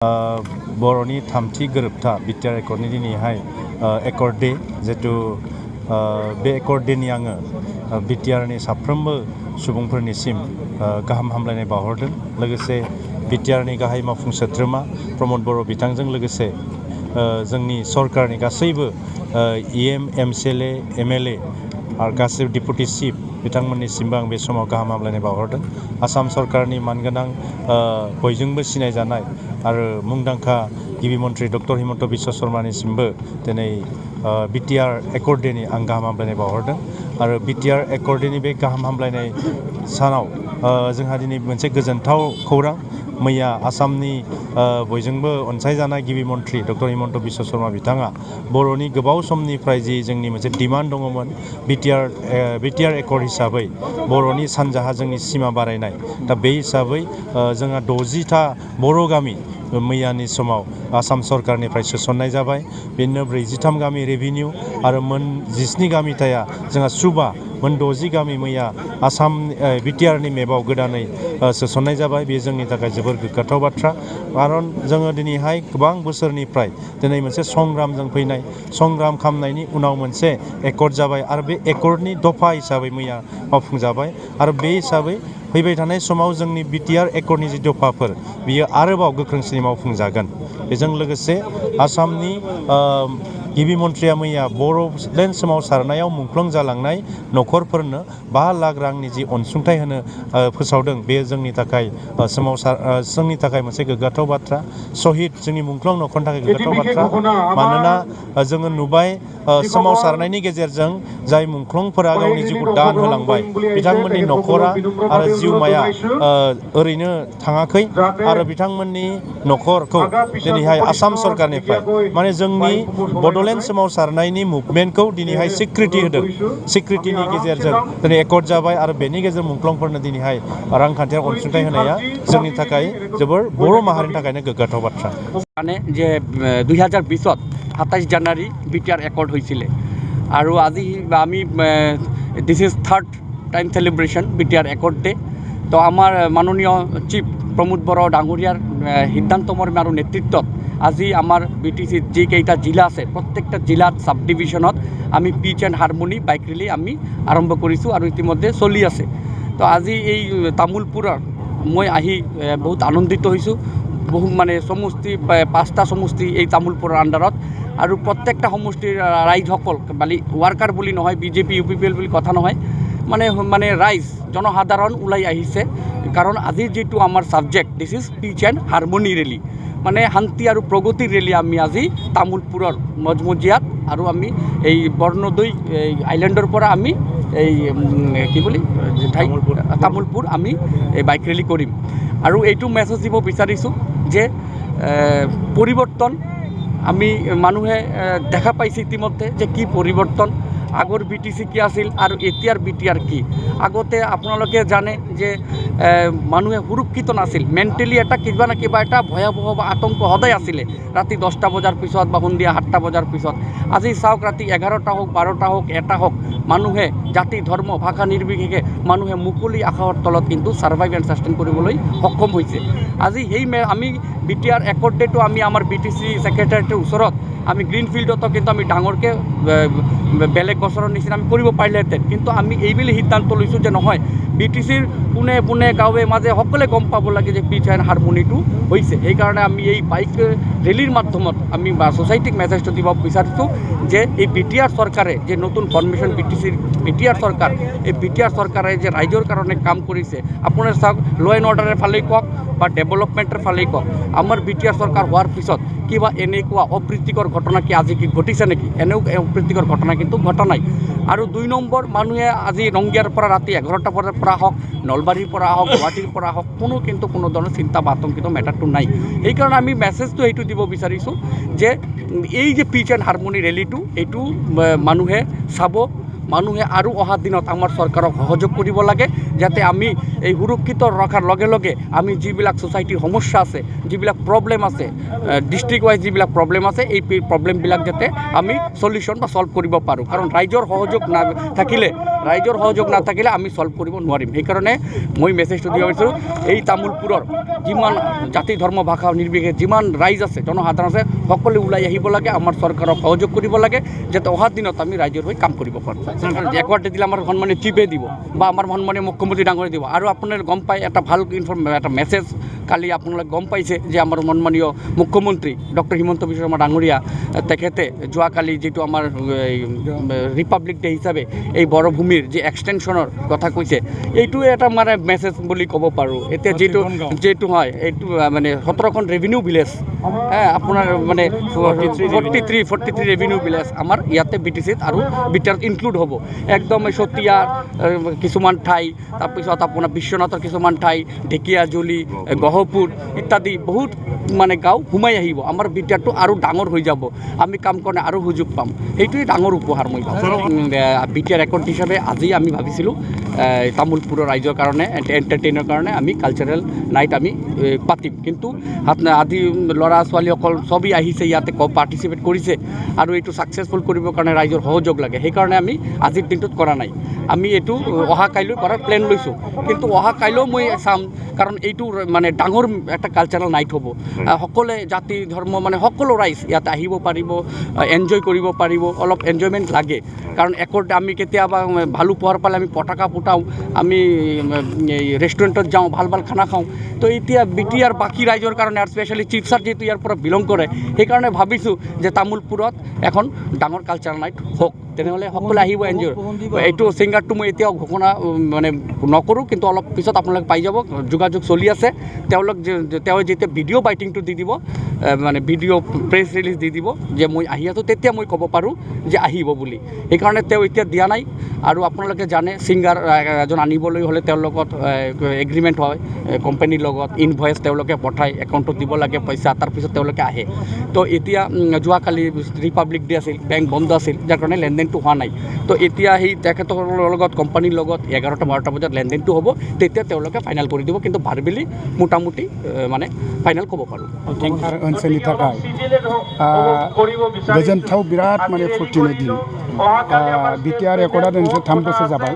बर'नि थामथि गोरोबथा बिटिआर एकर्डनि दिनैहाय एकर्ड डे जिहेतु बे एकर्ड डेनि आङो बिटिआरनि साफ्रोमबो सुबुंफोरनिसिम गाहाम हामलायनाय बावहरदों। लोगोसे बिटिआरनि गाहाय मावफुं सोद्रोमा प्रमद बर' बिथांजों लोगोसे जोंनि सरकारनि गासैबो EM MCLA MLA आरो गासैबो डिपुटि चिफ बिथांमोननिसिमबो आं बे समाव गाहाम हामलायनाय बावहरदों। आसाम सरकारनि मानगोनां बयजोंबो सिनायजानाय आरो मुंदांखा गिबि मन्थ्रि डक्टर हिमन्त बिश्व शर्मानिसिमबो दिनै बिटिआर एकर्ड डेनि आं गाहाम हामलायनाय बावहरदों। आरो बिटिआर एकर्ड डेनि बे गाहाम हामलायनाय सानाव जोंहा दिनै मोनसे गोजोनथाव खौरां। मैया आसामनि बयजोंबो अनसायजानाय गिबि मन्थ्रि डक्टर हिमन्त बिश्व शर्मा बिथाङा बर'नि गोबाव समनिफ्राय जि जोंनि मोनसे डिमान्ड दङमोन बिटिआर एकर्ड हिसाबै बर'नि सानजाहा जोंनि सिमा बारायनाय, दा बे हिसाबै जोंहा 60टा बर' गामि मैयानि समाव आसाम सरकारनिफ्राय सोसननाय जाबाय। बेनो 43 गामि रेभिनिउ आरो मोन 17 गामिथाया जोंहा सुबा मोन 60 गामि मैया आसाम बिटिआरनि मेपआव गोदानै सोसननाय जाबाय। बे जोंनि थाखाय जोबोर गोग्गाथाव बाथ्रा। खारन जोङो दिनैहाय गोबां बोसोरनिफ्राय दिनै मोनसे संग्रामजों फैनाय, संग्राम खालामनायनि उनाव मोनसे एकर्ड जाबाय आरो बे एकर्डनि दफा हिसाबै मैया मावफुंजाबाय। आरो बे हिसाबै फैबाय थानाय समाव जोंनि बिटिआर एकर्डनि जि दफाफोर बियो आरोबाव गोख्रोंसिनै मावफुंजागोन। बेजों लोगोसे आसामनि गिबि मन्थ्रिया मैया बर'लेण्ड सोमावसारनायाव मुंख्लं जालांनाय नखरफोरनो 5 लाख रांनि जि अनसुंथाइ होनो फोसावदों, बे जोंनि थाखाय जोंनि थाखाय मोनसे गोग्गाथाव बाथ्रा। शहीद जोंनि मुंख्लं नखरनि थाखाय गोग्गाथाव बाथ्रा। मानोना जोङो नुबाय सोमावसारनायनि गेजेरजों जाय मुंख्लंफोरा गावनि जिउखौ दान होलांबाय, बिथांमोननि नखरा आरो जिउमाया ओरैनो थाङाखै। आरो बिथांमोननि नखरखौ दिनैहाय आसाम सरकारनिफ्राय माने जोंनि बड'लेण्ड सोमावसारनायनि मुभमेन्टखौ दिनैहाय सिक्रिटि होदों। सिक्रिटिनि गेजेरजों दिनै एकर्ड जाबाय आरो बेनि गेजेरजों मुंख्लंफोरनो दिनैहाय रांखान्थियारि अनसुंथाइ होनाया जोंनि थाखाय जोबोर बर' माहारिनि थाखायनो गोग्गाथाव बाथ्रा। মানে যে 2020 27 জানুৱাৰী বিটিআৰ একৰ্ড হৈছিলে আৰু আজি আমি this is 3rd time celebration BTR accord day. তো আমাৰ মাননীয় চিফ প্ৰমোদ বড়ো ডাঙৰীয়াৰ সিদ্ধান্তমৰ্মে আৰু নেতৃত্বত আজি আমাৰ BTCত যিকেইটা জিলা আছে প্ৰত্যেকটা জিলাত সাব ডিভিশ্যনত আমি peace and harmony bike rally আমি আৰম্ভ কৰিছোঁ আৰু ইতিমধ্যে চলি আছে। তো আজি এই তামোলপুৰৰ মই আহি বহুত আনন্দিত হৈছোঁ। বহু মানে সমষ্টি 5টা সমষ্টি এই তামোলপুৰৰ আণ্ডাৰত আৰু প্ৰত্যেকটা সমষ্টিৰ ৰাইজসকল মানে ৱাৰ্কাৰ বুলি নহয়, BJP UPPL বুলি কথা নহয়, মানে ৰাইজ জনসাধাৰণ ওলাই আহিছে। কাৰণ আজিৰ যিটো আমাৰ subject this is peace and harmony rally, মানে শান্তি আৰু প্ৰগতিৰ ৰেলী আমি আজি তামোলপুৰৰ মজমজিয়াত আৰু আমি এই বৰনদৈ আইলেণ্ডৰ পৰা আমি এই কি বুলি তামোলপুৰ আমি এই বাইক ৰেলী কৰিম। আৰু এইটো মেছেজ দিব বিচাৰিছোঁ যে পৰিৱৰ্তন আমি মানুহে দেখা পাইছে ইতিমধ্যে যে কি পৰিৱৰ্তন। আগৰ BTC কি আছিল আৰু এতিয়াৰ বিটিআৰ কি। আগতে আপোনালোকে জানে যে মানুহে সুৰক্ষিত নাছিল, মেণ্টেলি এটা কিবা না কিবা এটা ভয়াৱহ বা আতংক সদায় আছিলে ৰাতি 10টা বজাৰ পিছত বা সন্ধিয়া 7টা বজাৰ পিছত। আজি চাওক ৰাতি 11টা হোক 12টা হোক 1টা হোক মানুহে জাতি ধৰ্ম ভাষা নিৰ্বিশেষে মানুহে মুকলি আকাশৰ তলত কিন্তু ছাৰ্ভাইভ এণ্ড ছাষ্টেইন কৰিবলৈ সক্ষম হৈছে। আজি সেই আমি বিটিআৰ একৰ্ড ডেটো আমি আমাৰ BTC ছেক্ৰেটাৰিয়েটৰ ওচৰত আমি গ্ৰীণফিল্ডতো কিন্তু আমি ডাঙৰকৈ বেলেগ বছৰৰ নিচিনা আমি কৰিব পাৰিলেহেঁতেন, কিন্তু আমি এইবুলি সিদ্ধান্ত লৈছোঁ যে নহয়, BTCৰ পোনে পোনে গাঁৱে মাজে সকলোৱে গম পাব লাগে যে পিচ এণ্ড হাৰমনিটো হৈছে। সেইকাৰণে আমি এই বাইক ৰেলীৰ মাধ্যমত আমি ছ'চাইটিক মেছেজটো দিব বিচাৰিছোঁ যে এই বিটিআৰ চৰকাৰে যে নতুন ফৰ্মেশ্যন BTCৰ বিটিআৰ চৰকাৰ, এই বিটিআৰ চৰকাৰে যে ৰাইজৰ কাৰণে কাম কৰিছে। আপোনাৰ চাওক ল' এণ্ড অৰ্ডাৰৰ ফালেই কওক বা ডেভেলপমেণ্টৰ ফালেই কওক, আমাৰ বিটিআৰ চৰকাৰ হোৱাৰ পিছত কিবা এনেকুৱা অপ্ৰীতিকৰ ঘটনা কি আজি কি ঘটিছে নেকি? অপ্ৰীতিকৰ ঘটনা কিন্তু ঘটা নাই। আৰু 2 নম্বৰ, মানুহে আজি ৰংগিয়াৰ পৰা ৰাতি 11টা বজাৰ পৰা হওক, নলবাৰীৰ পৰা হওক, গুৱাহাটীৰ পৰা হওক, কোনো ধৰণৰ চিন্তা বা আতংকিত মেটাৰটো নাই। সেইকাৰণে আমি মেছেজটো এইটো দিব বিচাৰিছোঁ যে এই যে পিচ এণ্ড হাৰমনি ৰেলীটো এইটো মানুহে চাব, মানুহে আৰু অহা দিনত আমাৰ চৰকাৰক সহযোগ কৰিব লাগে যাতে আমি এই সুৰক্ষিত ৰখাৰ লগে লগে আমি যিবিলাক ছ'চাইটিৰ সমস্যা আছে, যিবিলাক প্ৰব্লেম আছে, ডিষ্ট্ৰিক্ট ৱাইজ যিবিলাক প্ৰব্লেম আছে, এই প্ৰব্লেমবিলাক যাতে আমি সলিউশ্যন বা ছল্ভ কৰিব পাৰোঁ। কাৰণ ৰাইজৰ সহযোগ থাকিলে ৰাইজৰ সহযোগ নাথাকিলে আমি সলভ কৰিব নোৱাৰিম সেইকাৰণে মই মেছেজটো দিব বিচাৰোঁ এই তামোলপুৰৰ যিমান জাতি ধৰ্ম ভাষা নিৰ্বিশেষে যিমান ৰাইজ আছে জনসাধাৰণ আছে সকলোৱে ওলাই আহিব লাগে আমাৰ চৰকাৰক সহযোগ কৰিব লাগে যাতে অহা দিনত আমি ৰাইজৰ হৈ কাম কৰিব পাৰোঁ একবাৰতে দিলে আমাৰ সন্মানীয় চিফে দিব বা আমাৰ সন্মানীয় মুখ্যমন্ত্ৰী ডাঙৰে দিব আৰু আপোনালোকে গম পায় এটা ভাল এটা মেছেজ কালি আপোনালোকে গম পাইছে যে আমাৰ সন্মানীয় মুখ্যমন্ত্ৰী ডক্টৰ হিমন্ত বিশ্ব শৰ্মা ডাঙৰীয়া তেখেতে যোৱাকালি যিটো আমাৰ ৰিপাব্লিক ডে হিচাপে এই বৰভূমিৰ যি এক্সটেনশ্যনৰ কথা কৈছে এইটোৱে এটা মানে মেছেজ বুলি ক'ব পাৰোঁ এতিয়া যিটো হয় এইটো মানে 17খন ৰেভিনিউ ভিলেজ আপোনাৰ মানে 43 ৰেভিনিউ ভিলেজ আমাৰ ইয়াতে BTCত আৰু BTRত ইনক্লুড হ'ব একদম চতিয়াৰ কিছুমান ঠাই তাৰপিছত আপোনাৰ বিশ্বনাথৰ কিছুমান ঠাই ঢেকীয়াজুলি গহপুৰ ইত্যাদি বহুত মানে গাঁও সোমাই আহিব আমাৰ BTRটো আৰু ডাঙৰ হৈ যাব আমি কাম কাৰণে আৰু সুযোগ পাম সেইটোৱে ডাঙৰ উপহাৰ মই ভাবোঁ BTR ৰেকৰ্ড হিচাপে আজি আমি ভাবিছিলোঁ তামোলপুৰৰ ৰাইজৰ কাৰণে এণ্টাৰটেইনৰ কাৰণে আমি কালচাৰেল নাইট আমি পাতিম কিন্তু আদি ল'ৰা ছোৱালীসকল চবেই আহিছে ইয়াতে পাৰ্টিচিপেট কৰিছে আৰু এইটো ছাকচেছফুল কৰিবৰ কাৰণে ৰাইজৰ সহযোগ লাগে সেইকাৰণে আমি আজিৰ দিনটোত কৰা নাই আমি এইটো অহা কাইলৈ কৰাৰ প্লেন লৈছোঁ কিন্তু অহা কাইলৈও মই চাম কাৰণ এইটো মানে ডাঙৰ এটা কালচাৰেল নাইট হ'ব সকলোৱে জাতি ধৰ্ম মানে সকলো ৰাইজ ইয়াতে আহিব পাৰিব এনজয় কৰিব পাৰিব অলপ এনজয়মেণ্ট লাগে কাৰণ একৰ্ড আমি কেতিয়াবা ভাল উপহাৰ পালে আমি পতাকা ফুটাওঁ আমি ৰেষ্টুৰেণ্টত যাওঁ ভাল খানা খাওঁ তো এতিয়া BTR বাকী ৰাইজৰ কাৰণে আৰু স্পেচিয়েলি চিফ ছাৰ যিহেতু ইয়াৰ পৰা বিলং কৰে সেইকাৰণে ভাবিছোঁ যে তামোলপুৰত এখন ডাঙৰ কালচাৰেল নাইট হওক তেনেহ'লে সকলোৱে আহিব এনজয় এইটো ছিংগাৰটো মই এতিয়াও ঘোষণা মানে নকৰোঁ কিন্তু অলপ পিছত আপোনালোকে পাই যাব যোগাযোগ চলি আছে তেওঁ যেতিয়া ভিডিঅ' বাইটিংটো দি দিব মানে ভিডিঅ' প্ৰেছ ৰিলিজ দি দিব যে মই আহি আছোঁ তেতিয়া মই ক'ব পাৰোঁ যে আহিব বুলি সেইকাৰণে তেওঁ এতিয়া দিয়া নাই আৰু আপোনালোকে জানে ছিংগাৰ এজন আনিবলৈ হ'লে তেওঁৰ লগত এগ্ৰিমেণ্ট হয় কোম্পানীৰ লগত ইনভইচ তেওঁলোকে পঠায় একাউণ্টত দিব লাগে পইচা তাৰপিছত তেওঁলোকে আহে তো এতিয়া যোৱাকালি ৰিপাব্লিক ডে আছিল বেংক বন্ধ আছিল যাৰ কাৰণে লেনদেনটো হোৱা নাই তো এতিয়া সেই তেখেতসকলৰ লগত কোম্পানীৰ লগত 11-12 বজাত লেনদেনটো হ'ব তেতিয়া তেওঁলোকে ফাইনেল কৰি দিব কিন্তু ভাৰ্বেলি মোটামুটি মানে ফাইনেল ক'ব পাৰোঁ ओनसोलनि थाखाय गोजोनथाव बिराद माने फुर्तिनि दिन BTR रेकर्डआ दिनैसो 3 बोसोर जाबाय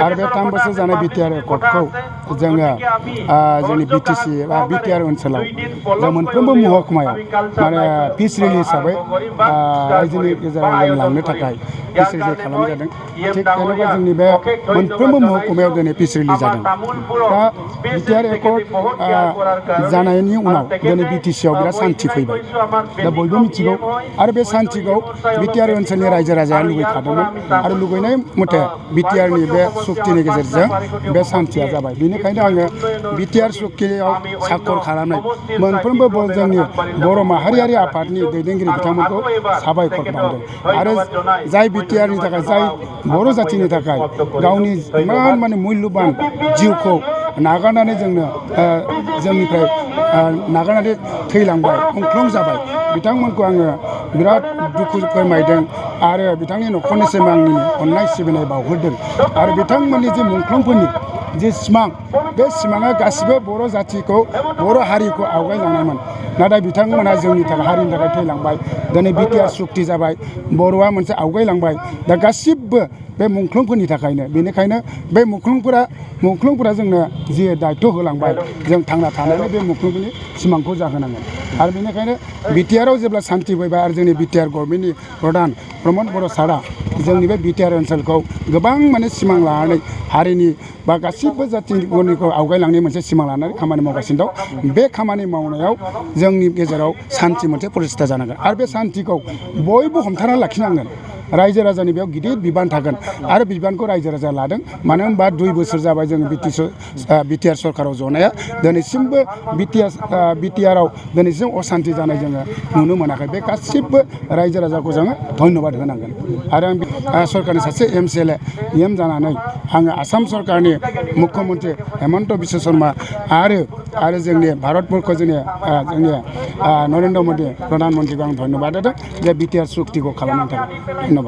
आरो बे 3 बोसोर जानाय BTR रेकर्डखौ जोङो जोंनि BTC बा BTR ओनसोलाव जों मोनफ्रोमबो महकुमायाव माने पिस रिलिज हिसाबै रायजोनि गेजेराव जों लांनो थाखाय पिस रिलिज खालामजादों थिग तेनेबा जोंनि बे मोनफ्रोमबो महकुमायाव दिनै पिस रिलिज जादों दा BTR रेकर्ड जानायनि उनाव दिनै BTCआव बिराद सान्थि फैबाय दा बयबो मिथिगौ आरो बे सान्थिखौ BTR ओनसोलनि रायजो राजाया लुबैखादोंमोन आरो लुबैनाय मथे BTRनि बे सुक्तिनि गेजेरजों बे सान्थिया जाबाय बेनिखायनो आङो BTR सुक्तियाव साखर खालामनाय मोनफ्रोमबो जोंनि बर' माहारियारि आफादनि दैदेनगिरि बिथांमोनखौ साबायखर बावदों आरो जाय BTRनि थाखाय जाय बर' जाथिनि थाखाय गावनि इमान माने मुल्यबान जिउखौ नागारनानै जोंनिफ्राय नागारनानै थैलांबाय मुंख्लं जाबाय बिथांमोनखौ आङो बिराद दुखु फोरमायदों आरो बिथांनि न'खरनिसिम आंनि अननाय सिबिनाय बावहरदों आरो बिथांमोननि जे मुंख्लंफोरनि जे सिमां बे सिमाङा गासिबो बर' जाथिखौ बर' हारिखौ आवगायलांनायमोन नाथाय बिथांमोना जोंनि थाखाय हारिनि थाखाय थैलांबाय दिनै BTR सुक्ति जाबाय बर'आ मोनसे आवगायलांबाय दा गासिबो बे मुंख्लंफोरनि थाखायनो बेनिखायनो बे मुंख्लंफोरा जोंनो जि दायित्व होलांबाय जों थांना थानानै बे मुंख्लंफोरनि सिमांखौ जाहोनांगोन आरो बेनिखायनो BTRआव जेब्ला सान्थि फैबाय आरो जोंनि BTR गभर्नमेन्टनि प्रधान प्रमद बर' सारा जोंनि बे BTR ओनसोलखौ गोबां माने सिमां लानानै हारिनि बा गासिबो जाथिफोरनिखौ आवगायलांनाय मोनसे सिमां लानानै खामानि मावगासिनो दं बे खामानि मावनायाव जोंनि गेजेराव सान्थि मोनसे प्रतिष्ठा जानांगोन आरो बे सान्थिखौ बयबो हमथाना लाखिनांगोन रायजो राजानि बेयाव गिदिर बिबान थागोन आरो बिबानखौ रायजो राजा लादों मानो होनबा 2 बोसोर जाबाय जों BTR सरकाराव जनाया दिनैसिमबो BTRआव दिनैसिम असान्थि जानाय जोङो नुनो मोनाखै बे गासिबो रायजो राजाखौ जोङो धन्यबाद होनांगोन आरो आं सरकारनि सासे MCLA जानानै आङो आसाम सरकारनि मुख्यमन्त्रि हेमन्त बिश्व शर्मा आरो जोंनि भारतबर्षखौ जोंनि नरेन्द्र मोदी प्रधानमन्त्रिखौ आं धन्यबाद होदों जे BTR सुक्तिखौ खालामनो थाखाय धन्यबाद।